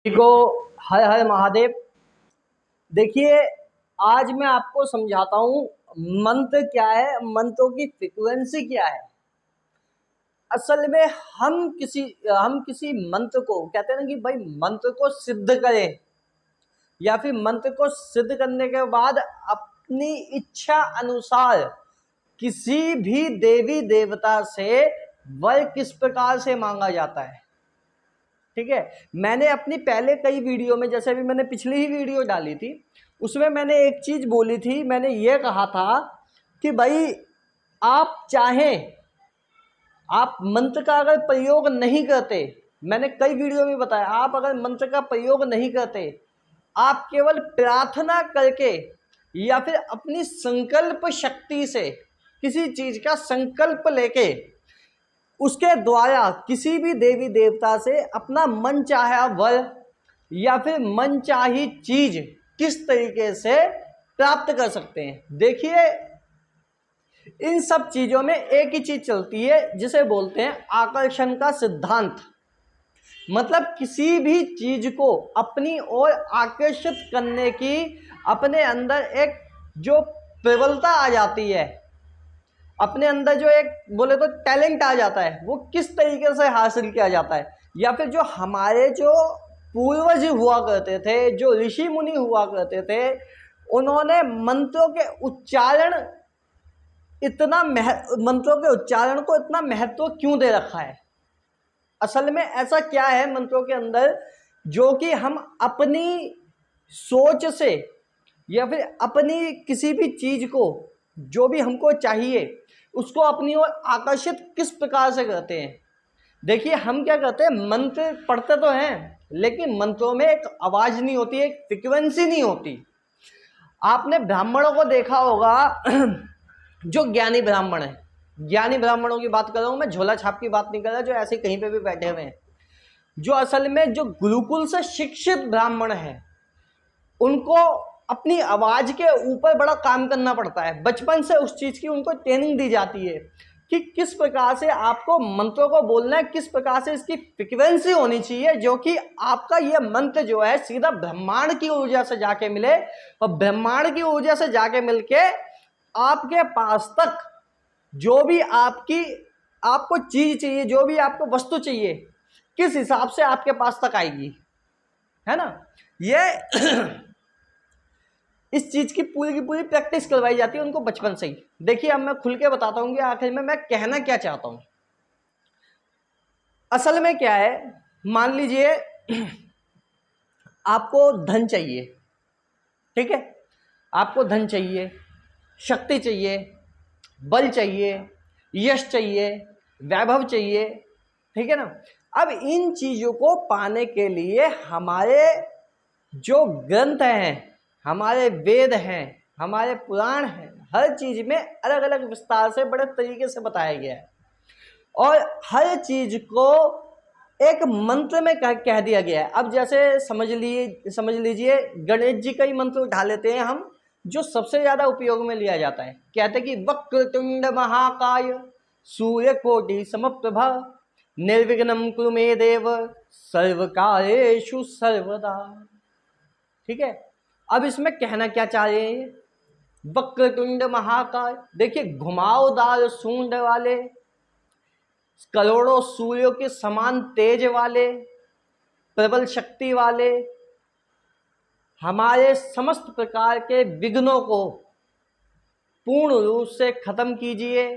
को हर हर महादेव। देखिए, आज मैं आपको समझाता हूँ मंत्र क्या है, मंत्रों की फ्रीक्वेंसी क्या है। असल में हम किसी मंत्र को कहते हैं ना कि भाई मंत्र को सिद्ध करें, या फिर मंत्र को सिद्ध करने के बाद अपनी इच्छा अनुसार किसी भी देवी देवता से वर किस प्रकार से मांगा जाता है। ठीक है, मैंने अपनी पहले कई वीडियो में, जैसे अभी मैंने पिछली ही वीडियो डाली थी, उसमें मैंने एक चीज बोली थी। मैंने ये कहा था कि भाई आप चाहें, आप मंत्र का अगर प्रयोग नहीं करते, मैंने कई वीडियो में बताया, आप अगर मंत्र का प्रयोग नहीं करते, आप केवल प्रार्थना करके या फिर अपनी संकल्प शक्ति से किसी चीज का संकल्प लेके उसके द्वारा किसी भी देवी देवता से अपना मन चाहा वर या फिर मन चाही चीज किस तरीके से प्राप्त कर सकते हैं। देखिए, इन सब चीजों में एक ही चीज चलती है जिसे बोलते हैं आकर्षण का सिद्धांत। मतलब किसी भी चीज को अपनी ओर आकर्षित करने की अपने अंदर एक जो प्रबलता आ जाती है, अपने अंदर जो एक बोले तो टैलेंट आ जाता है, वो किस तरीके से हासिल किया जाता है। या फिर जो हमारे जो पूर्वज हुआ करते थे, जो ऋषि मुनि हुआ करते थे, उन्होंने मंत्रों के उच्चारण मंत्रों के उच्चारण को इतना महत्व क्यों दे रखा है। असल में ऐसा क्या है मंत्रों के अंदर जो कि हम अपनी सोच से या फिर अपनी किसी भी चीज को जो भी हमको चाहिए उसको अपनी ओर आकर्षित किस प्रकार से करते हैं। देखिए, हम क्या करते हैं, मंत्र पढ़ते तो हैं लेकिन मंत्रों में एक आवाज नहीं होती, एक फ्रीक्वेंसी नहीं होती। आपने ब्राह्मणों को देखा होगा जो ज्ञानी ब्राह्मण है, ज्ञानी ब्राह्मणों की बात कर रहा हूं मैं, झोला छाप की बात नहीं कर रहा, जो ऐसे कहीं पे भी बैठे हुए हैं, जो असल में जो गुरुकुल से शिक्षित ब्राह्मण है, उनको अपनी आवाज के ऊपर बड़ा काम करना पड़ता है। बचपन से उस चीज की उनको ट्रेनिंग दी जाती है कि किस प्रकार से आपको मंत्रों को बोलना है, किस प्रकार से इसकी फ्रीक्वेंसी होनी चाहिए, जो कि आपका ये मंत्र जो है सीधा ब्रह्मांड की ऊर्जा से जाके मिले, और ब्रह्मांड की ऊर्जा से जाके मिलके आपके पास तक जो भी आपको चीज चाहिए, जो भी आपको वस्तु चाहिए, किस हिसाब से आपके पास तक आएगी, है ना। ये इस चीज की पूरी प्रैक्टिस करवाई जाती है उनको बचपन से ही। देखिए, अब मैं खुल के बताता हूं कि आखिर में मैं कहना क्या चाहता हूं। असल में क्या है, मान लीजिए आपको धन चाहिए, ठीक है, आपको धन चाहिए, शक्ति चाहिए, बल चाहिए, यश चाहिए, वैभव चाहिए, ठीक है ना। अब इन चीजों को पाने के लिए हमारे जो ग्रंथ हैं, हमारे वेद हैं, हमारे पुराण हैं, हर चीज में अलग अलग विस्तार से बड़े तरीके से बताया गया है, और हर चीज को एक मंत्र में कह दिया गया है। अब जैसे समझ लीजिए गणेश जी का ही मंत्र उठा लेते हैं हम, जो सबसे ज्यादा उपयोग में लिया जाता है। कहते हैं कि वक्रतुंड महाकाय सूर्यकोटि समप्रभा निर्विघ्नं कुरु मे देव सर्वकार्येषु सर्वदा। ठीक है, अब इसमें कहना क्या चाह रहे हैं, वक्रतुंड महाकाय, देखिए घुमावदार सूंड वाले, करोड़ों सूर्यों के समान तेज वाले, प्रबल शक्ति वाले, हमारे समस्त प्रकार के विघ्नों को पूर्ण रूप से खत्म कीजिए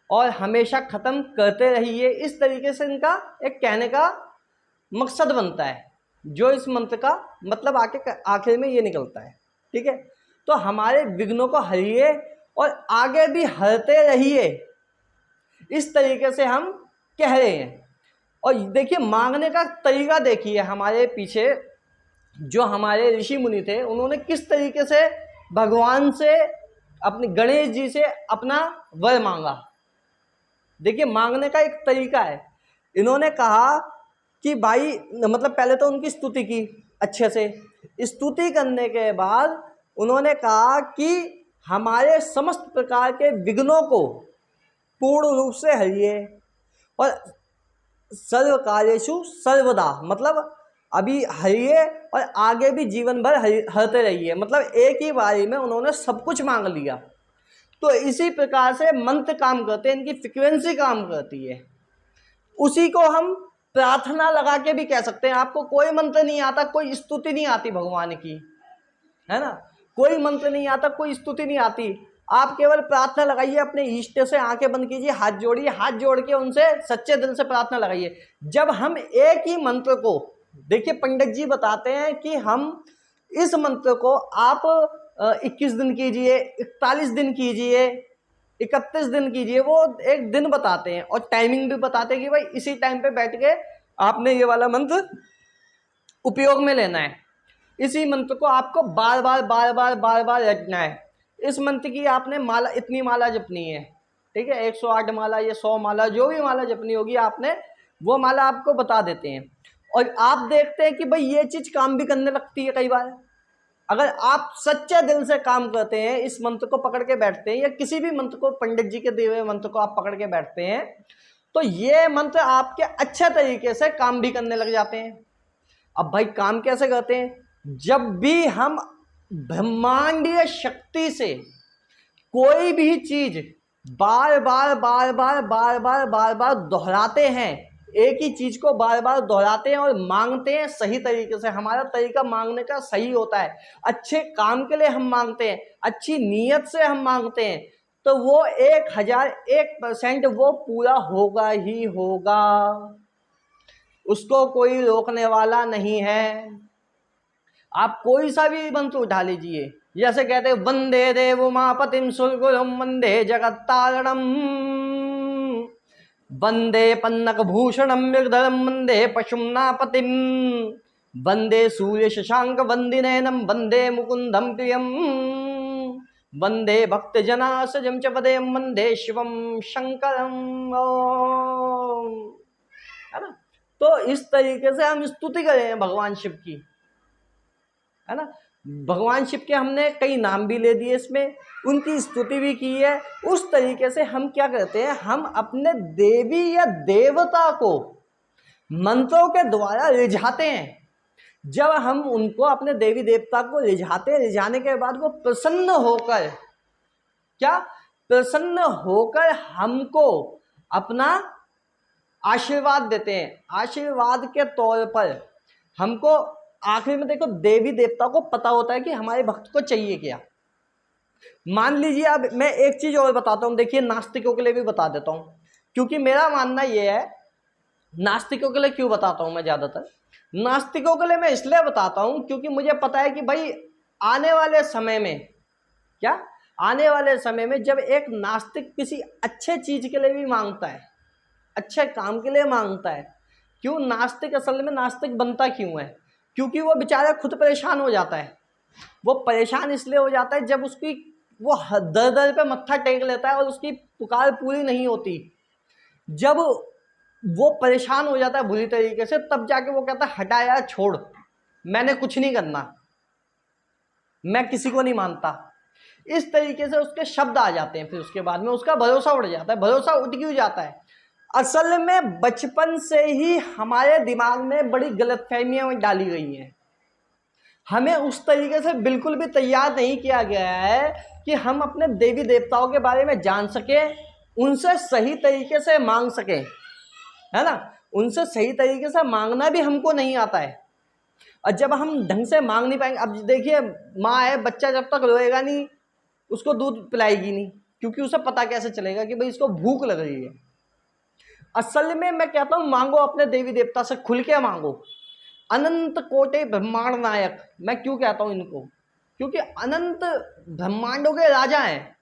और हमेशा खत्म करते रहिए। इस तरीके से इनका एक कहने का मकसद बनता है, जो इस मंत्र का मतलब आखिर में ये निकलता है। ठीक है, तो हमारे विघ्नों को हरिए और आगे भी हरते रहिए, इस तरीके से हम कह रहे हैं। और देखिए, मांगने का तरीका देखिए, हमारे पीछे जो हमारे ऋषि मुनि थे, उन्होंने किस तरीके से भगवान से, अपने गणेश जी से अपना वर मांगा। देखिए, मांगने का एक तरीका है। इन्होंने कहा कि भाई, मतलब पहले तो उनकी स्तुति की अच्छे से, स्तुति करने के बाद उन्होंने कहा कि हमारे समस्त प्रकार के विघ्नों को पूर्ण रूप से हरिए और सर्व कार्येषु सर्वदा, मतलब अभी हरिए और आगे भी जीवन भर हरते रहिए, मतलब एक ही बारी में उन्होंने सब कुछ मांग लिया। तो इसी प्रकार से मंत्र काम करते हैं, इनकी फ्रीक्वेंसी काम करती है। उसी को हम प्रार्थना लगा के भी कह सकते हैं। आपको कोई मंत्र नहीं आता, कोई स्तुति नहीं आती भगवान की, है ना, कोई मंत्र नहीं आता, कोई स्तुति नहीं आती, आप केवल प्रार्थना लगाइए, अपने इष्ट से आंखें बंद कीजिए, हाथ जोड़िए, हाथ जोड़ के उनसे सच्चे दिल से प्रार्थना लगाइए। जब हम एक ही मंत्र को, देखिए पंडित जी बताते हैं कि हम इस मंत्र को आप 21 दिन कीजिए, 41 दिन कीजिए, 31 दिन कीजिए, वो एक दिन बताते हैं और टाइमिंग भी बताते हैं कि भाई इसी टाइम पे बैठ के आपने ये वाला मंत्र उपयोग में लेना है। इसी मंत्र को आपको बार बार बार बार बार बार रटना है। इस मंत्र की आपने माला, इतनी माला जपनी है, ठीक है, 108 माला या 100 माला, जो भी माला जपनी होगी आपने, वो माला आपको बता देते हैं। और आप देखते हैं कि भाई ये चीज काम भी करने लगती है कई बार। अगर आप सच्चे दिल से काम करते हैं, इस मंत्र को पकड़ के बैठते हैं, या किसी भी मंत्र को, पंडित जी के दिए हुए मंत्र को आप पकड़ के बैठते हैं, तो ये मंत्र आपके अच्छे तरीके से काम भी करने लग जाते हैं। अब भाई काम कैसे करते हैं? जब भी हम ब्रह्मांडीय शक्ति से कोई भी चीज बार बार बार बार बार बार बार बार दोहराते हैं, एक ही चीज को बार बार दोहराते हैं और मांगते हैं सही तरीके से, हमारा तरीका मांगने का सही होता है, अच्छे काम के लिए हम मांगते हैं, अच्छी नीयत से हम मांगते हैं, तो वो 1001% वो पूरा होगा ही होगा, उसको कोई रोकने वाला नहीं है। आप कोई सा भी मंत्र उठा लीजिए, जैसे कहते हैं वंदे देव मापतिम सुरगुरुम वंदे जगत्तारणम, वंदे पन्नक भूषणम मृगधरम वंदे पशुम्नापतिम, वंदे सूर्य शशांक वंदिनयनम वंदे मुकुंदम प्रियम, वंदे भक्त जनासजम च पदे वंदे शिवम शंकरम, है ना। तो इस तरीके से हम स्तुति करें भगवान शिव की, है ना। भगवान शिव के हमने कई नाम भी ले दिए इसमें, उनकी स्तुति भी की है। उस तरीके से हम क्या करते हैं, हम अपने देवी या देवता को मंत्रों के द्वारा रिझाते हैं। जब हम उनको, अपने देवी देवता को रिझाते हैं, रिझाने के बाद वो प्रसन्न होकर, क्या प्रसन्न होकर हमको अपना आशीर्वाद देते हैं। आशीर्वाद के तौर पर हमको आखिर में, देखो देवी देवता को पता होता है कि हमारे भक्त को चाहिए क्या। मान लीजिए, अब मैं एक चीज और बताता हूं, देखिए नास्तिकों के लिए भी बता देता हूं, क्योंकि मेरा मानना यह है, नास्तिकों के लिए क्यों बताता हूं मैं, ज्यादातर नास्तिकों के लिए मैं इसलिए बताता हूं क्योंकि मुझे पता है कि भाई आने वाले समय में, क्या आने वाले समय में जब एक नास्तिक किसी अच्छे चीज के लिए भी मांगता है, अच्छे काम के लिए मांगता है, क्यों नास्तिक असल में नास्तिक बनता क्यों है? क्योंकि वो बेचारा खुद परेशान हो जाता है। वो परेशान इसलिए हो जाता है जब उसकी, वो दर दर पे मत्था टेक लेता है और उसकी पुकार पूरी नहीं होती। जब वो परेशान हो जाता है बुरी तरीके से, तब जाके वो कहता है हटा यार छोड़, मैंने कुछ नहीं करना, मैं किसी को नहीं मानता। इस तरीके से उसके शब्द आ जाते हैं, फिर उसके बाद में उसका भरोसा उठ जाता है। भरोसा उठ क्यों जाता है? असल में बचपन से ही हमारे दिमाग में बड़ी गलतफहमियां डाली गई हैं। हमें उस तरीके से बिल्कुल भी तैयार नहीं किया गया है कि हम अपने देवी देवताओं के बारे में जान सकें, उनसे सही तरीके से मांग सकें, है ना। उनसे सही तरीके से मांगना भी हमको नहीं आता है, और जब हम ढंग से मांग नहीं पाएंगे, अब देखिए माँ है, बच्चा जब तक रोएगा नहीं उसको दूध पिलाएगी नहीं, क्योंकि उसे पता कैसे चलेगा कि भाई इसको भूख लग रही है। असल में मैं कहता हूं मांगो, अपने देवी देवता से खुल के मांगो। अनंत कोटि ब्रह्मांड नायक, मैं क्यों कहता हूं इनको, क्योंकि अनंत ब्रह्मांडों के राजा हैं,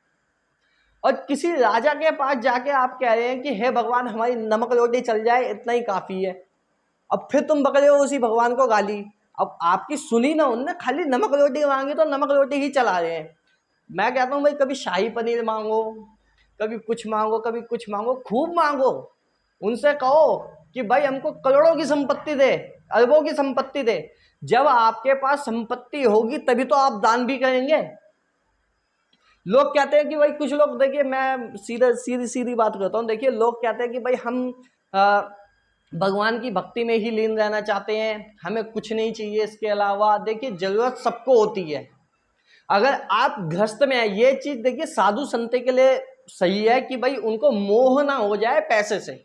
और किसी राजा के पास जाके आप कह रहे हैं कि हे भगवान हमारी नमक रोटी चल जाए, इतना ही काफी है। अब फिर तुम पकड़े हो उसी भगवान को गाली, अब आपकी सुनी ना उनने, खाली नमक रोटी मांगी तो नमक रोटी ही चला रहे हैं। मैं कहता हूं भाई कभी शाही पनीर मांगो, कभी कुछ मांगो, कभी कुछ मांगो, खूब मांगो। उनसे कहो कि भाई हमको करोड़ों की संपत्ति दे, अरबों की संपत्ति दे। जब आपके पास संपत्ति होगी तभी तो आप दान भी करेंगे। लोग कहते हैं कि भाई, कुछ लोग, देखिए मैं सीधी सीधी बात करता हूँ, देखिए लोग कहते हैं कि भाई हम भगवान की भक्ति में ही लीन रहना चाहते हैं, हमें कुछ नहीं चाहिए इसके अलावा। देखिए ज़रूरत सबको होती है। अगर आप गृहस्थ में है, ये चीज़ देखिए साधु संत के लिए सही है कि भाई उनको मोह ना हो जाए पैसे से।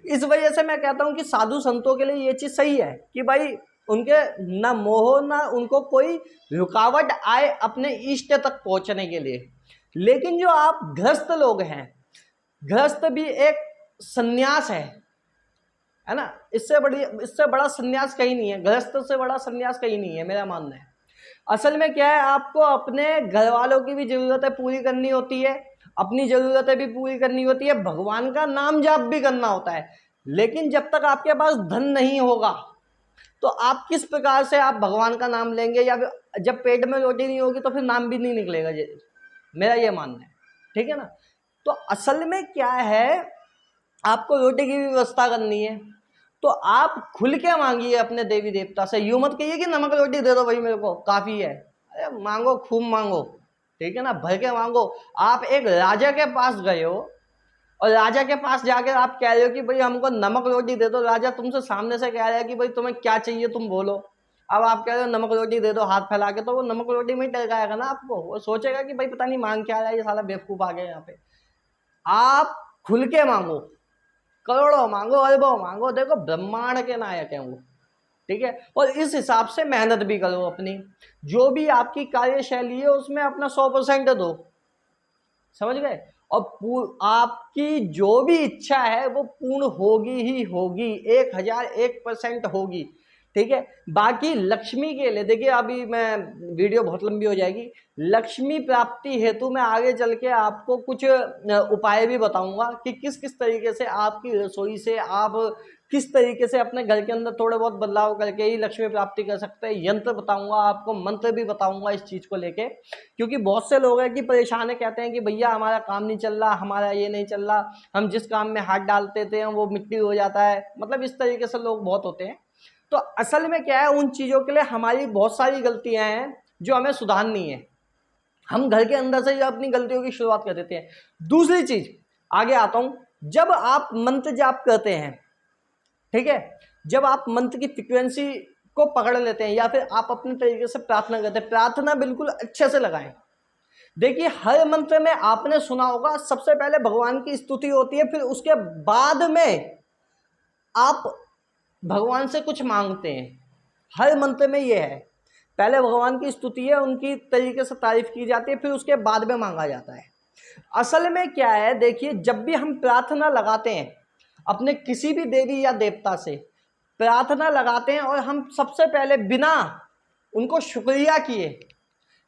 इस वजह से मैं कहता हूं कि साधु संतों के लिए ये चीज़ सही है कि भाई उनके ना मोह ना उनको कोई रुकावट आए अपने इष्ट तक पहुंचने के लिए। लेकिन जो आप गृहस्थ लोग हैं, गृहस्थ भी एक संन्यास है ना, इससे बड़ा संन्यास कहीं नहीं है, गृहस्थ से बड़ा संन्यास कहीं नहीं है, मेरा मानना है। असल में क्या है, आपको अपने घर वालों की भी जरूरतें पूरी करनी होती है, अपनी जरूरतें भी पूरी करनी होती है, भगवान का नाम जाप भी करना होता है। लेकिन जब तक आपके पास धन नहीं होगा तो आप किस प्रकार से आप भगवान का नाम लेंगे, या फिर जब पेट में रोटी नहीं होगी तो फिर नाम भी नहीं निकलेगा, मेरा ये मानना है, ठीक है ना। तो असल में क्या है, आपको रोटी की व्यवस्था करनी है तो आप खुल के मांगिए अपने देवी देवता से। यूं मत कहिए कि नमक रोटी दे दो भाई मेरे को काफ़ी है। अरे मांगो, खूब मांगो, ठीक है ना, भर के मांगो। आप एक राजा के पास गए हो और राजा के पास जाकर आप कह रहे हो कि भाई हमको नमक रोटी दे दो, राजा तुमसे सामने से कह रहा है कि भाई तुम्हें क्या चाहिए तुम बोलो। अब आप कह रहे हो नमक रोटी दे दो हाथ फैला के, तो वो नमक रोटी में ही टरकाएगा ना आपको। वो सोचेगा कि भाई पता नहीं मांग क्या रहा है, ये साला बेवकूफ़ आ गया यहाँ पे। आप खुल के मांगो, करोड़ों मांगो, अरबों मांगो, देखो ब्रह्मांड के नायक हैं वो, ठीक है। और इस हिसाब से मेहनत भी करो अपनी, जो भी आपकी कार्यशैली है उसमें अपना 100% दो, समझ गए। और आपकी जो भी इच्छा है वो पूर्ण होगी ही होगी, 1001% होगी, ठीक है। बाकी लक्ष्मी के लिए देखिए, अभी मैं वीडियो बहुत लंबी हो जाएगी, लक्ष्मी प्राप्ति हेतु मैं आगे चल के आपको कुछ उपाय भी बताऊंगा कि किस किस तरीके से आपकी रसोई से आप किस तरीके से अपने घर के अंदर थोड़े बहुत बदलाव करके ही लक्ष्मी प्राप्ति कर सकते हैं। यंत्र बताऊंगा आपको, मंत्र भी बताऊंगा इस चीज़ को लेके, क्योंकि बहुत से लोग हैं कि परेशान है, कहते हैं कि भैया हमारा काम नहीं चल रहा, हमारा ये नहीं चल रहा, हम जिस काम में हाथ डालते थे वो मिट्टी हो जाता है, मतलब इस तरीके से लोग बहुत होते हैं। तो असल में क्या है, उन चीज़ों के लिए हमारी बहुत सारी गलतियां हैं जो हमें सुधारनी है। हम घर के अंदर से अपनी गलतियों की शुरुआत कर देते हैं। दूसरी चीज, आगे आता हूं, जब आप मंत्र जाप करते हैं, ठीक है, जब आप मंत्र की फ्रिक्वेंसी को पकड़ लेते हैं या फिर आप अपने तरीके से प्रार्थना करते हैं, प्रार्थना बिल्कुल अच्छे से लगाएं। देखिए हर मंत्र में आपने सुना होगा, सबसे पहले भगवान की स्तुति होती है, फिर उसके बाद में आप भगवान से कुछ मांगते हैं। हर मंत्र में ये है, पहले भगवान की स्तुति है, उनकी तरीके से तारीफ की जाती है, फिर उसके बाद में मांगा जाता है। असल में क्या है, देखिए जब भी हम प्रार्थना लगाते हैं अपने किसी भी देवी या देवता से प्रार्थना लगाते हैं, और हम सबसे पहले बिना उनको शुक्रिया किए,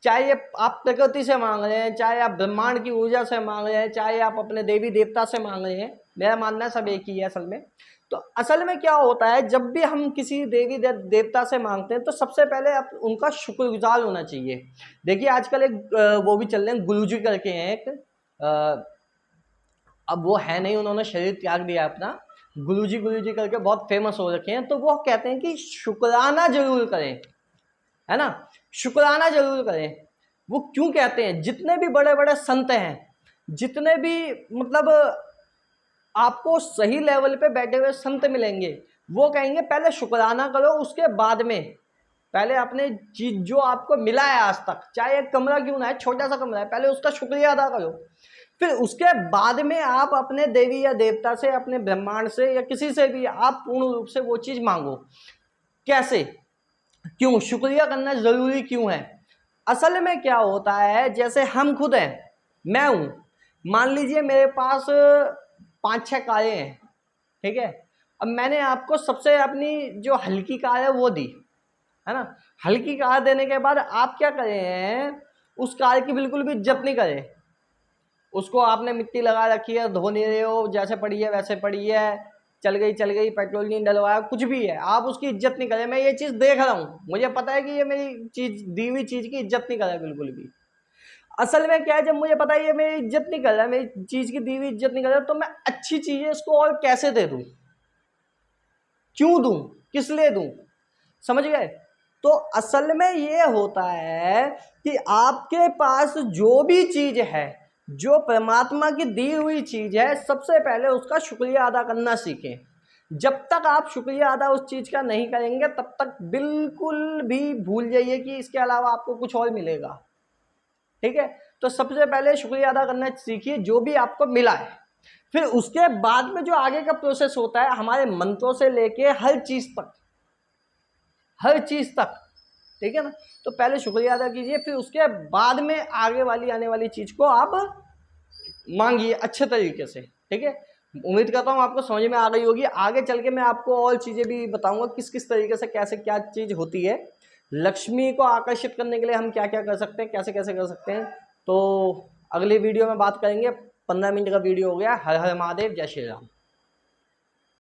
चाहे ये आप प्रकृति से मांग रहे हैं, चाहे आप ब्रह्मांड की ऊर्जा से मांग रहे हैं, चाहे आप अपने देवी देवता से मांग रहे हैं, मेरा मानना है सब एक ही है असल में। तो असल में क्या होता है, जब भी हम किसी देवी देवता से मांगते हैं तो सबसे पहले आप उनका शुक्रगुजार होना चाहिए। देखिए आजकल एक वो भी चल रहे हैं, गुरुजी करके हैं एक, अब वो है नहीं, उन्होंने शरीर त्याग दिया अपना, गुरुजी करके बहुत फेमस हो रखे हैं। तो वो कहते हैं कि शुक्राना जरूर करें, है ना, शुक्राना जरूर करें। वो क्यों कहते हैं, जितने भी बड़े बड़े संत हैं, जितने भी मतलब आपको सही लेवल पे बैठे हुए संत मिलेंगे, वो कहेंगे पहले शुक्राना करो, उसके बाद में पहले अपने चीज जो आपको मिला है आज तक, चाहे एक कमरा क्यों ना है, छोटा सा कमरा है, पहले उसका शुक्रिया अदा करो, फिर उसके बाद में आप अपने देवी या देवता से, अपने ब्रह्मांड से या किसी से भी आप पूर्ण रूप से वो चीज मांगो। कैसे, क्यों शुक्रिया करना जरूरी क्यों है? असल में क्या होता है, जैसे हम खुद हैं, मैं हूं, मान लीजिए मेरे पास 5-6 कारें हैं, ठीक है, अब मैंने आपको सबसे अपनी जो हल्की कार है वो दी, है ना, हल्की कार देने के बाद आप क्या करें हैं, उस कार की बिल्कुल भी इज्जत नहीं करें, उसको आपने मिट्टी लगा रखी है, धो नहीं रहे हो, जैसे पड़ी है वैसे पड़ी है, चल गई, पेट्रोल नहीं डलवाया, कुछ भी है, आप उसकी इज्जत नहीं करें। मैं ये चीज़ देख रहा हूँ, मुझे पता है कि ये मेरी चीज़, दी हुई चीज़ की इज्जत नहीं कर रहा है बिल्कुल भी। असल में क्या है, जब मुझे पता है ये मेरी इज्जत नहीं कर रहा है, मेरी चीज़ की दी हुई इज्जत नहीं कर रहा, तो मैं अच्छी चीज़ है इसको और कैसे दे दूँ, क्यों दूँ, किस लिए दूँ, समझ गए। तो असल में ये होता है कि आपके पास जो भी चीज़ है, जो परमात्मा की दी हुई चीज़ है, सबसे पहले उसका शुक्रिया अदा करना सीखें। जब तक आप शुक्रिया अदा उस चीज़ का नहीं करेंगे तब तक बिल्कुल भी भूल जाइए कि इसके अलावा आपको कुछ और मिलेगा। ठीक है, तो सबसे पहले शुक्रिया अदा करना सीखिए जो भी आपको मिला है। फिर उसके बाद में जो आगे का प्रोसेस होता है हमारे मंत्रों से लेके हर चीज़ तक, ठीक है ना। तो पहले शुक्रिया अदा कीजिए, फिर उसके बाद में आगे वाली आने वाली चीज़ को आप मांगिए अच्छे तरीके से। ठीक है, उम्मीद करता हूँ आपको समझ में आ गई होगी। आगे चल के मैं आपको और चीज़ें भी बताऊंगा किस किस तरीके से कैसे क्या चीज़ होती है, लक्ष्मी को आकर्षित करने के लिए हम क्या क्या कर सकते हैं, कैसे कैसे कर सकते हैं। तो अगली वीडियो में बात करेंगे। 15 मिनट का वीडियो हो गया। हर हर महादेव, जय श्री राम।